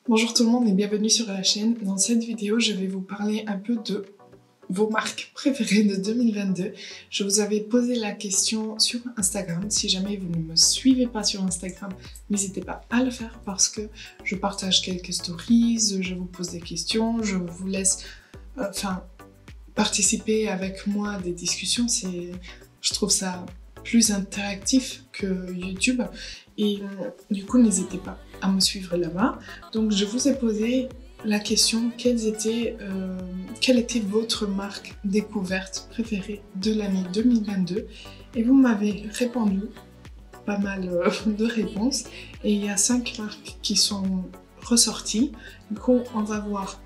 Bonjour tout le monde et bienvenue sur la chaîne. Dans cette vidéo, je vais vous parler un peu de vos marques préférées de 2022. Je vous avais posé la question sur Instagram. Si jamais vous ne me suivez pas sur Instagram, n'hésitez pas à le faire parce que je partage quelques stories, je vous pose des questions, je vous laisse participer avec moi à des discussions. Je trouve ça plus interactif que YouTube et du coup n'hésitez pas à me suivre là-bas. Donc je vous ai posé la question quelle était votre marque découverte préférée de l'année 2022 et vous m'avez répondu pas mal de réponses et il y a 5 marques qui sont ressorties. Du coup on va voir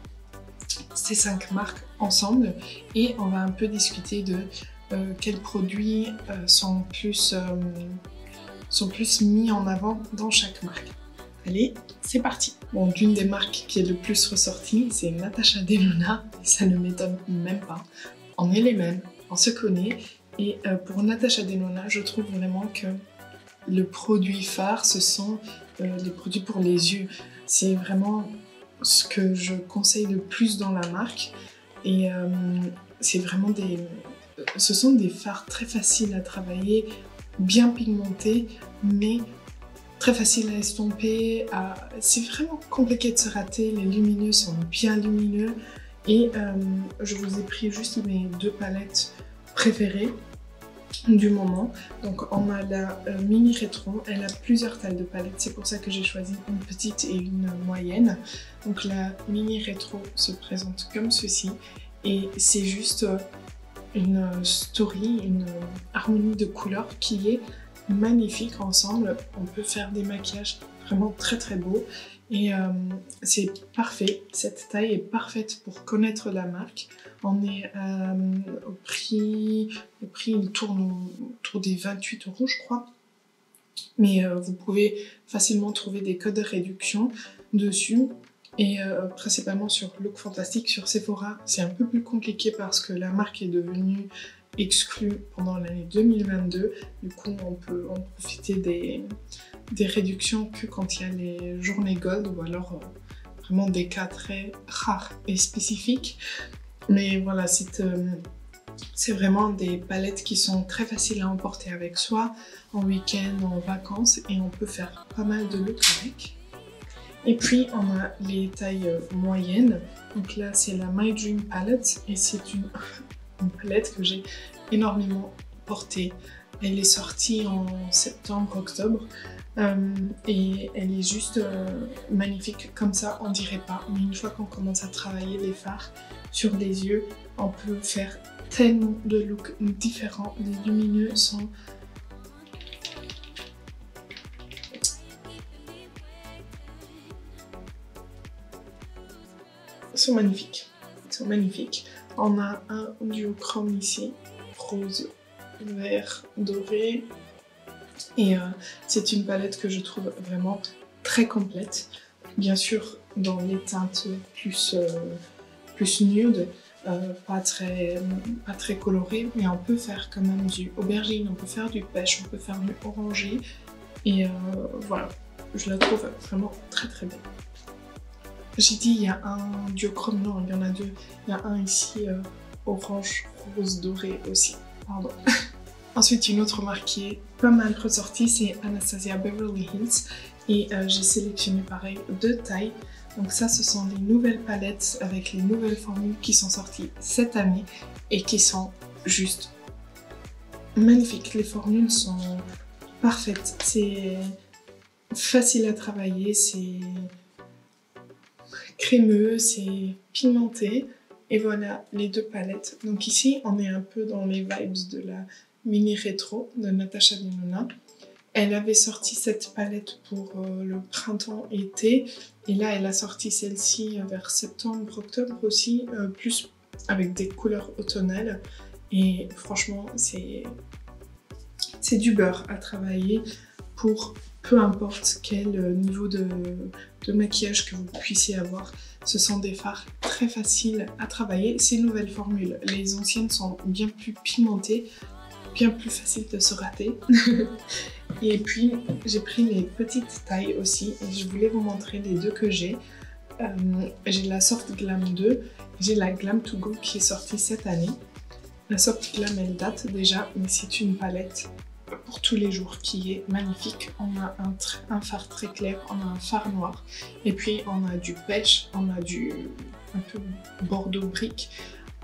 ces 5 marques ensemble et on va un peu discuter de quels produits sont plus mis en avant dans chaque marque. Allez, c'est parti. Bon, l'une des marques qui est le plus ressortie, c'est Natasha Denona. Ça ne m'étonne même pas. On est les mêmes, on se connaît. Et pour Natasha Denona, je trouve vraiment que le produit phare, ce sont les produits pour les yeux. C'est vraiment ce que je conseille le plus dans la marque. Et c'est vraiment ce sont des fards très faciles à travailler, bien pigmentés, mais très facile à estomper. C'est vraiment compliqué de se rater, les lumineux sont bien lumineux et je vous ai pris juste mes 2 palettes préférées du moment. Donc on a la mini rétro, elle a plusieurs tailles de palettes, c'est pour ça que j'ai choisi une petite et une moyenne. Donc la mini rétro se présente comme ceci et c'est juste une story, une harmonie de couleurs qui est magnifique ensemble. On peut faire des maquillages vraiment très très beaux et c'est parfait. Cette taille est parfaite pour connaître la marque. On est au prix il tourne autour des 28 €, je crois, mais vous pouvez facilement trouver des codes de réduction dessus. Et principalement sur Look Fantastic, sur Sephora, c'est un peu plus compliqué parce que la marque est devenue exclue pendant l'année 2022. Du coup, on peut en profiter des réductions que quand il y a les journées gold ou alors vraiment des cas très rares et spécifiques. Mais voilà, c'est vraiment des palettes qui sont très faciles à emporter avec soi en week-end, en vacances et on peut faire pas mal de looks avec. Et puis on a les tailles moyennes, donc là c'est la My Dream Palette et c'est une palette que j'ai énormément portée. Elle est sortie en septembre-octobre et elle est juste magnifique comme ça, on dirait pas, mais une fois qu'on commence à travailler les fards sur les yeux, on peut faire tellement de looks différents. Les lumineux sont magnifiques. Ils sont magnifiques. On a un duochrome ici, rose, vert, doré. Et c'est une palette que je trouve vraiment très complète. Bien sûr, dans les teintes plus nude, pas très colorées, mais on peut faire quand même du aubergine, on peut faire du pêche, on peut faire du orangé. Et voilà, je la trouve vraiment très très belle. J'ai dit il y a un duochrome, non, il y en a 2. Il y a un ici orange, rose, doré aussi, pardon. Ensuite, une autre marque qui est pas mal ressortie, c'est Anastasia Beverly Hills. Et j'ai sélectionné pareil 2 tailles. Donc ça, ce sont les nouvelles palettes avec les nouvelles formules qui sont sorties cette année et qui sont juste magnifiques. Les formules sont parfaites, c'est facile à travailler, c'est crémeux, c'est pigmenté et voilà les 2 palettes. Donc ici on est un peu dans les vibes de la mini rétro de Natasha Denona. Elle avait sorti cette palette pour le printemps-été et là elle a sorti celle-ci vers septembre-octobre aussi, plus avec des couleurs automnales et franchement c'est du beurre à travailler pour peu importe quel niveau de maquillage que vous puissiez avoir. Ce sont des fards très faciles à travailler. Ces nouvelles formules, les anciennes sont bien plus pigmentées, bien plus faciles de se rater. Et puis j'ai pris les petites tailles aussi et je voulais vous montrer les 2 que j'ai. j'ai la sorte Glam 2, j'ai la Glam To Go qui est sortie cette année. La sorte Glam elle date déjà, mais c'est une palette pour tous les jours qui est magnifique. On a un fard très clair, on a un fard noir, et puis on a du pêche, on a du un peu bordeaux brique,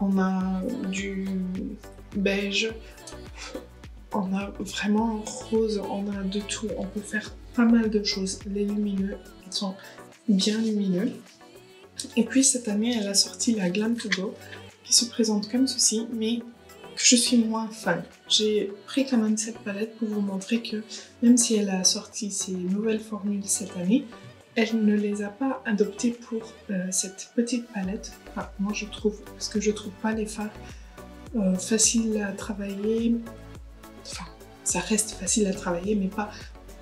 on a du beige, on a vraiment rose, on a de tout, on peut faire pas mal de choses. Les lumineux, ils sont bien lumineux. Et puis cette année, elle a sorti la Glam To Go qui se présente comme ceci, mais que je suis moins fan. J'ai pris quand même cette palette pour vous montrer que même si elle a sorti ses nouvelles formules cette année, elle ne les a pas adoptées pour cette petite palette. Enfin, moi je trouve, parce que je trouve pas les fards faciles à travailler. Enfin, ça reste facile à travailler, mais pas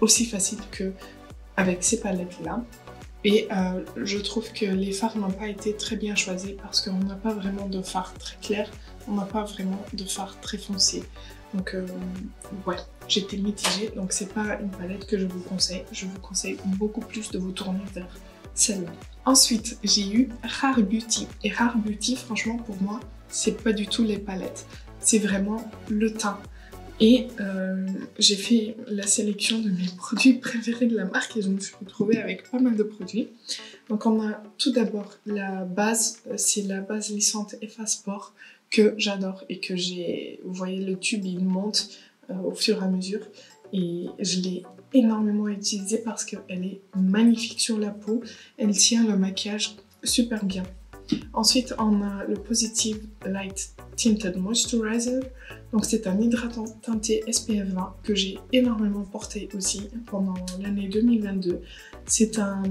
aussi facile que avec ces palettes-là. Et je trouve que les fards n'ont pas été très bien choisis parce qu'on n'a pas vraiment de fard très clair, on n'a pas vraiment de fard très foncé. Donc ouais, j'étais mitigée, donc c'est pas une palette que je vous conseille. Je vous conseille beaucoup plus de vous tourner vers celle-là. Ensuite, j'ai eu Rare Beauty. Et Rare Beauty, franchement, pour moi, c'est pas du tout les palettes. C'est vraiment le teint. Et j'ai fait la sélection de mes produits préférés de la marque et je me suis retrouvée avec pas mal de produits. Donc on a tout d'abord la base, c'est la base lissante Efface Pores que j'adore et que j'ai... Vous voyez le tube il monte au fur et à mesure et je l'ai énormément utilisée parce qu'elle est magnifique sur la peau, elle tient le maquillage super bien. Ensuite, on a le Positive Light Tinted Moisturizer. Donc, c'est un hydratant teinté SPF 20 que j'ai énormément porté aussi pendant l'année 2022. C'est un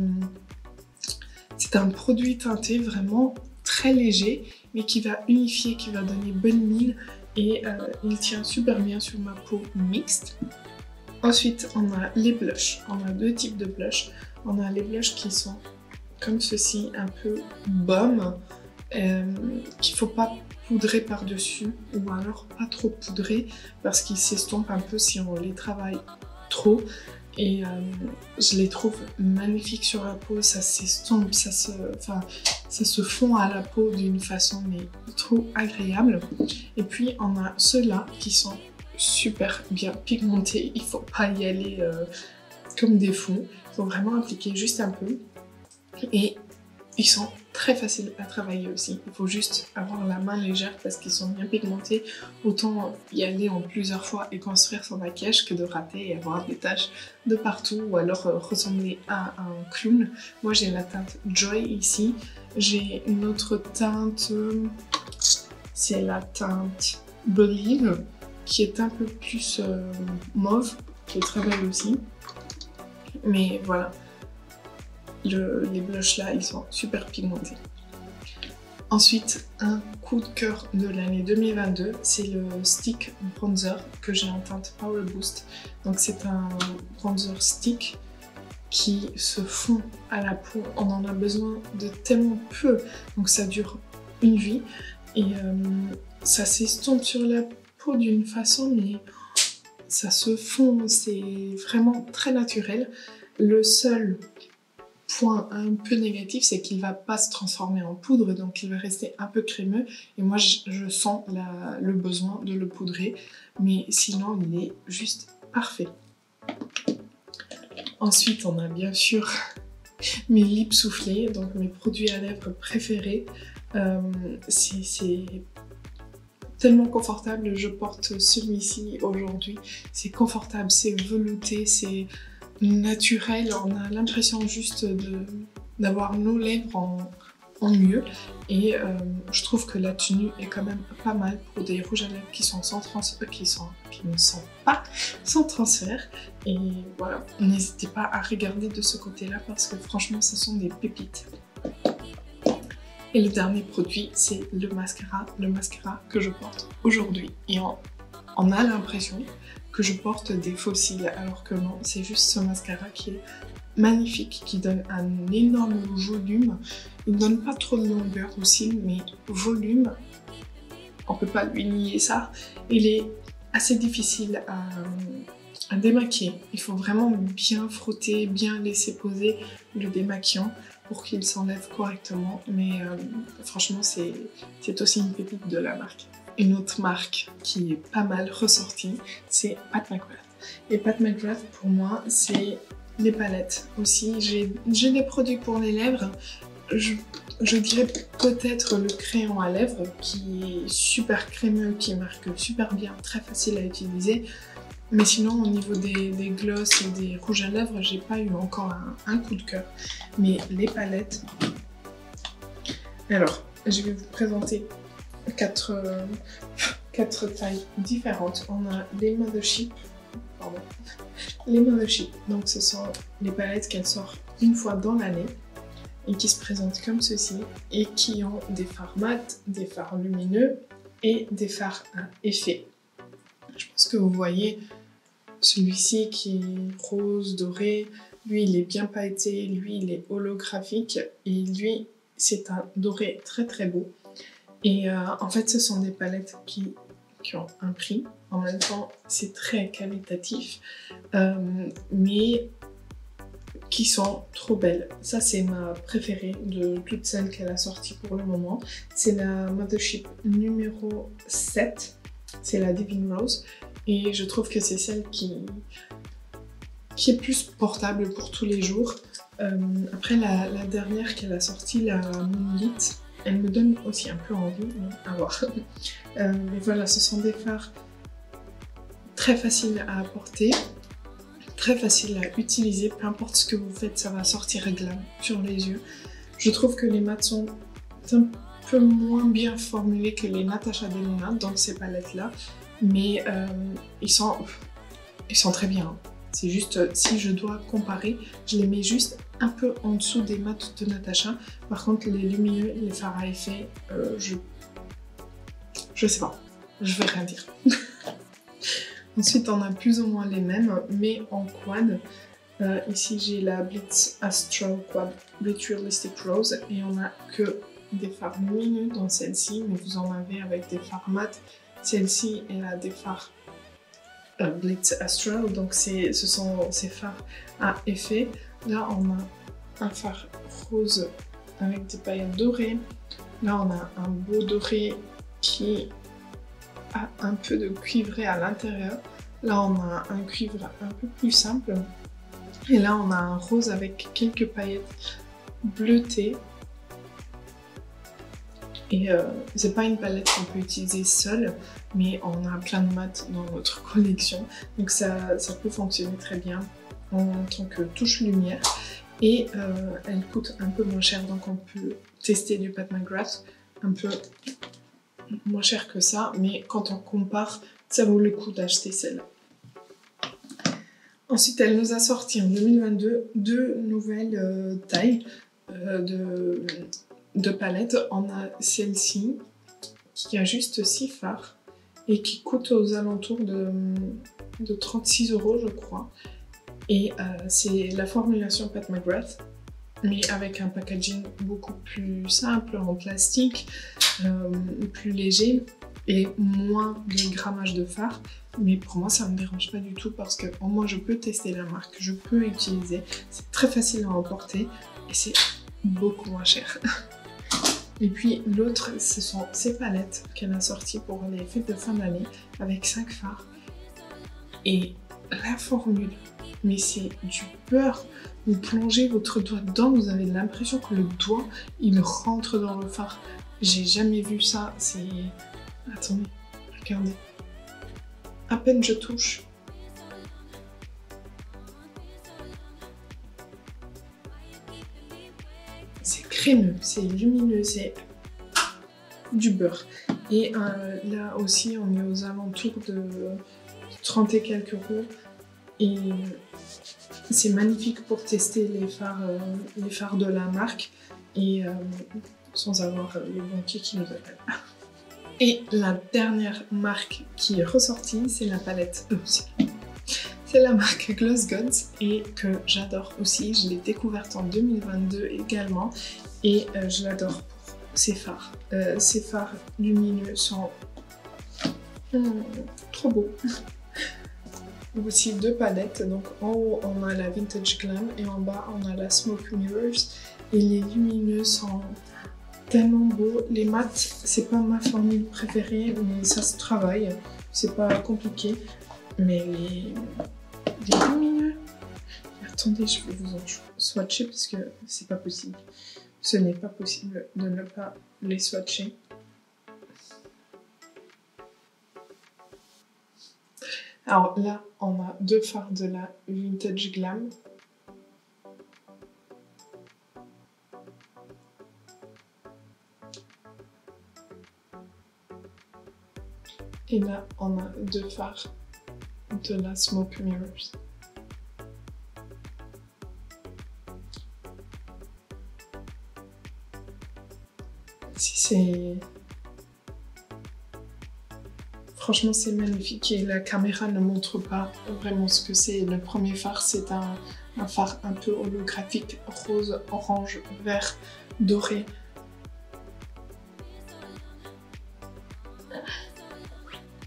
produit teinté vraiment très léger, mais qui va unifier, qui va donner bonne mine et il tient super bien sur ma peau mixte. Ensuite, on a les blushs. On a deux types de blushs. On a les blushs qui sont comme ceci, un peu baume, qu'il ne faut pas poudrer par-dessus ou alors pas trop poudrer parce qu'ils s'estompent un peu si on les travaille trop. Et je les trouve magnifiques sur la peau, ça s'estompe, ça se fond à la peau d'une façon mais trop agréable. Et puis on a ceux-là qui sont super bien pigmentés, il ne faut pas y aller comme des fous, il faut vraiment appliquer juste un peu. Et ils sont très faciles à travailler aussi. Il faut juste avoir la main légère parce qu'ils sont bien pigmentés. Autant y aller en plusieurs fois et construire son maquillage que de rater et avoir des taches de partout ou alors ressembler à un clown. Moi j'ai la teinte Joy ici. J'ai une autre teinte, c'est la teinte Believe qui est un peu plus mauve, qui travaille aussi. Mais voilà. Les blushs là, ils sont super pigmentés. Ensuite, un coup de cœur de l'année 2022, c'est le stick bronzer que j'ai en teinte Power Boost. Donc c'est un bronzer stick qui se fond à la peau. On en a besoin de tellement peu, donc ça dure une vie. Et ça s'estompe sur la peau d'une façon, mais ça se fond, c'est vraiment très naturel. Le seul point un peu négatif, c'est qu'il va pas se transformer en poudre, donc il va rester un peu crémeux et moi je sens le besoin de le poudrer, mais sinon il est juste parfait. Ensuite on a bien sûr mes lips soufflés, donc mes produits à lèvres préférés. C'est tellement confortable, je porte celui-ci aujourd'hui, c'est confortable, c'est velouté, c'est naturel, on a l'impression juste d'avoir nos lèvres en mieux et je trouve que la tenue est quand même pas mal pour des rouges à lèvres qui sont qui ne sont pas sans transfert et voilà, n'hésitez pas à regarder de ce côté-là parce que franchement ce sont des pépites. Et le dernier produit c'est le mascara que je porte aujourd'hui et on a l'impression que je porte des faux cils alors que non, c'est juste ce mascara qui est magnifique, qui donne un énorme volume. Il ne donne pas trop de longueur aux cils, mais volume, on peut pas lui nier ça. Il est assez difficile à démaquiller. Il faut vraiment bien frotter, bien laisser poser le démaquillant pour qu'il s'enlève correctement, mais franchement c'est aussi une pépite de la marque. Une autre marque qui est pas mal ressortie, c'est Pat McGrath. Et Pat McGrath pour moi c'est les palettes aussi. J'ai des produits pour les lèvres. Je dirais peut-être le crayon à lèvres qui est super crémeux, qui marque super bien, très facile à utiliser. Mais sinon au niveau des gloss et des rouges à lèvres, j'ai pas eu encore un coup de cœur. Mais les palettes... Alors, je vais vous présenter quatre tailles différentes. On a les Mothership. Pardon. Les Mothership, donc ce sont les palettes qu'elles sortent une fois dans l'année et qui se présentent comme ceci et qui ont des fards mat, des fards lumineux et des fards à effet. Je pense que vous voyez celui-ci qui est rose, doré, lui il est bien pailleté, lui il est holographique et lui c'est un doré très très beau. Et en fait ce sont des palettes qui ont un prix, en même temps c'est très qualitatif, mais qui sont trop belles. Ça c'est ma préférée de toutes celles qu'elle a sorties pour le moment. C'est la Mothership numéro 7, c'est la Divine Rose, et je trouve que c'est celle qui est plus portable pour tous les jours. Après la dernière qu'elle a sortie, la Moonlit, elle me donne aussi un peu envie, à voir. Mais voilà, ce sont des fards très faciles à apporter, très faciles à utiliser, peu importe ce que vous faites, ça va sortir glam sur les yeux. Je trouve que les mats sont un peu moins bien formulés que les Natasha Denona dans ces palettes-là, mais ils sont très bien. C'est juste, si je dois comparer, je les mets juste un peu en dessous des mats de Natasha. Par contre, les lumineux, les fards à effet, je sais pas, je vais rien dire. Ensuite, on a plus ou moins les mêmes, mais en quad. Ici, j'ai la Blitz Astral Quad Blitz Realistic Rose, et on a que des fards lumineux dans celle-ci, mais vous en avez avec des fards mat. Celle-ci, elle a des fards Blitz Astral, donc ce sont ces fards à effet. Là, on a un fard rose avec des paillettes dorées. Là, on a un beau doré qui a un peu de cuivré à l'intérieur. Là, on a un cuivre un peu plus simple. Et là, on a un rose avec quelques paillettes bleutées. Et c'est pas une palette qu'on peut utiliser seule, mais on a plein de mats dans notre collection. Donc ça peut fonctionner très bien en tant que touche lumière. Et elle coûte un peu moins cher, donc on peut tester du Pat McGrath un peu moins cher que ça, mais quand on compare, ça vaut le coup d'acheter celle-là. Ensuite, elle nous a sorti en 2022 deux nouvelles tailles de palettes. On a celle-ci qui a juste 6 fards et qui coûte aux alentours de 36 €, je crois. Et c'est la formulation Pat McGrath, mais avec un packaging beaucoup plus simple, en plastique, plus léger et moins de grammage de fard. Mais pour moi, ça ne me dérange pas du tout parce que au moins je peux tester la marque, je peux utiliser. C'est très facile à emporter et c'est beaucoup moins cher. Et puis l'autre, ce sont ces palettes qu'elle a sorties pour les fêtes de fin d'année avec 5 fards. Et la formule, mais c'est du beurre. Vous plongez votre doigt dedans, vous avez l'impression que le doigt, il rentre dans le fard. J'ai jamais vu ça, c'est... Attendez, regardez. À peine je touche. C'est crémeux, c'est lumineux, c'est du beurre. Et là aussi, on est aux alentours de 30 et quelques €. Et c'est magnifique pour tester les fards de la marque et sans avoir les banquiers qui nous appellent. Et la dernière marque qui est ressortie, c'est la palette... c'est la marque Gloss Gods et que j'adore aussi. Je l'ai découverte en 2022 également et je l'adore pour ses fards. Ces fards lumineux sont trop beaux. Aussi deux palettes, donc en haut on a la Vintage Glam et en bas on a la Smoke Mirrors. Et les lumineux sont tellement beaux. Les mats, c'est pas ma formule préférée, mais ça se travaille. C'est pas compliqué. Mais les lumineux... Attendez, je vais vous en swatcher parce que c'est pas possible. Ce n'est pas possible de ne pas les swatcher. Alors là, on a deux fards de la Vintage Glam. Et là, on a deux fards de la Smoke Mirrors. Franchement, c'est magnifique et la caméra ne montre pas vraiment ce que c'est. Le premier phare, c'est un phare un peu holographique, rose, orange, vert, doré.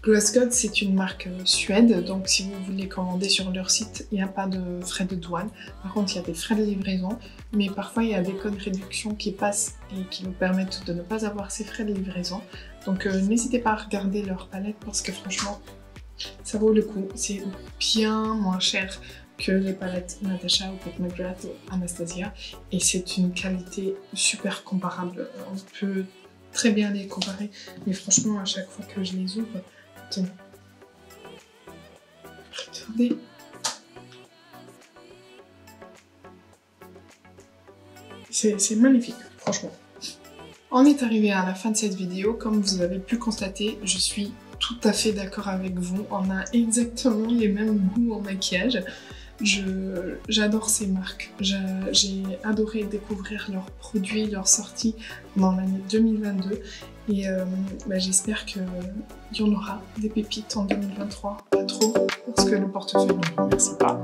Glossgod, c'est une marque suède, donc si vous voulez commander sur leur site, il n'y a pas de frais de douane. Par contre, il y a des frais de livraison, mais parfois il y a des codes réduction qui passent et qui vous permettent de ne pas avoir ces frais de livraison. Donc n'hésitez pas à regarder leur palette parce que franchement, ça vaut le coup. C'est bien moins cher que les palettes Natasha ou Pat McGrath ou Anastasia et c'est une qualité super comparable. On peut très bien les comparer, mais franchement, à chaque fois que je les ouvre, tenez. Regardez. C'est magnifique, franchement. On est arrivé à la fin de cette vidéo. Comme vous avez pu constater, je suis tout à fait d'accord avec vous. On a exactement les mêmes goûts en maquillage. J'adore ces marques. J'ai adoré découvrir leurs produits, leurs sorties dans l'année 2022. Et j'espère qu'il y en aura des pépites en 2023. Pas trop, parce que le portefeuille ne me remercie pas.